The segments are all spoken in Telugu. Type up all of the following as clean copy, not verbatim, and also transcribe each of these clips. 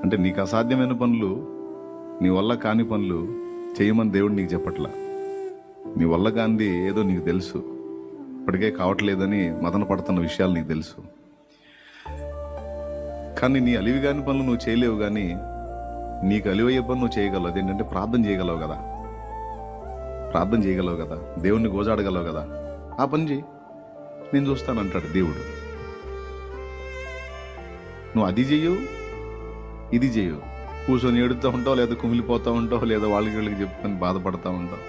అంటే నీకు అసాధ్యమైన పనులు, నీ వల్ల కాని పనులు చేయమని దేవుడు నీకు చెప్పట్లా. నీ వల్ల కానిది ఏదో నీకు తెలుసు, ఇప్పటికే కావట్లేదని మదన పడుతున్న విషయాలు నీకు తెలుసు. కానీ నీ అలివి కాని పనులు నువ్వు చేయలేవు, కానీ నీకు అలివయ్యే పని నువ్వు చేయగలవు. అదేంటంటే ప్రార్థన చేయగలవు కదా, ప్రార్థన చేయగలవు కదా, దేవుణ్ణి గోజాడగలవు కదా. ఆ పని చేయి, నేను చూస్తానంటాడు దేవుడు. నువ్వు అది చెయ్యు, ఇది చెయ్యు, కూర్చొని ఏడుతూ ఉంటావు, లేదా కుమిలిపోతూ ఉంటావు, లేదా వాళ్ళకి వీళ్ళకి చెప్పుకొని బాధపడతా ఉంటావు.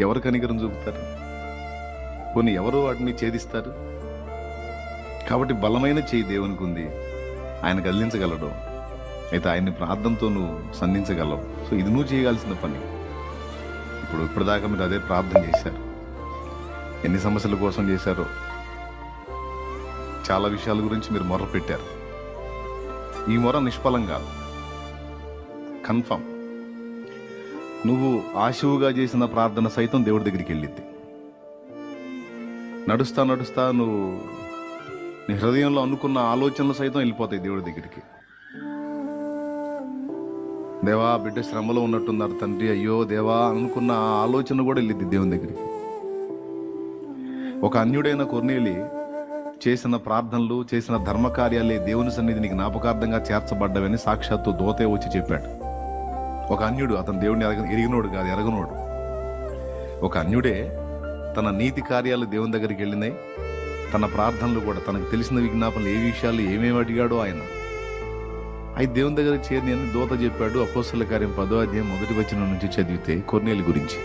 ఎవరు కనికరం చూపుతారు? కొన్ని ఎవరు వాటిని ఛేదిస్తారు? కాబట్టి బలమైన చేయి దేవునికి ఉంది, ఆయన కదిలించగలడు. అయితే ఆయన్ని ప్రార్థనతో నువ్వు సంధించగలవు. సో ఇది నువ్వు చేయగలసిన పని. ఇప్పటిదాకా మీరు అదే ప్రార్థన చేశారు. ఎన్ని సమస్యల కోసం చేశారో, చాలా విషయాల గురించి మీరు మొర్ర పెట్టారు. ఈ మొర నిష్ఫలం కాదు, కన్ఫర్మ్. నువ్వు ఆశువుగా చేసిన ప్రార్థన సైతం దేవుడి దగ్గరికి వెళ్ళిద్ది. నడుస్తా నడుస్తా నువ్వు నీ హృదయంలో అనుకున్న ఆలోచనలు సైతం వెళ్ళిపోతాయి దేవుడి దగ్గరికి. దేవా, బిడ్డ శ్రమలో ఉన్నట్టున్నారు తండ్రి, అయ్యో దేవా అనుకున్న ఆ ఆలోచన కూడా వెళ్ళిద్ది దేవుని దగ్గరికి. ఒక అన్యుడైన కొర్నేలి చేసిన ప్రార్థనలు, చేసిన ధర్మకార్యాలే దేవుని సన్నిధిని జ్ఞాపకార్థంగా చేర్చబడ్డవని సాక్షాత్తు దూతే వచ్చి చెప్పాడు. ఒక అన్యుడు, అతను దేవుడిని ఎరిగినోడు కాదు, ఎరగనోడు. ఒక అన్యుడే తన నీతి కార్యాలు దేవుని దగ్గరికి వెళ్ళినాయి. తన ప్రార్థనలు కూడా, తనకు తెలిసిన విజ్ఞాపనలు, ఏ విషయాలు ఏమేమి అడిగాడో ఆయన అవి దేవుని దగ్గర చేరిని అని దూత చెప్పాడు. అపోస్తలుల కార్యం 10వ అధ్యాయం 1వ వచనం నుంచి చదివితే కొర్నేలి గురించి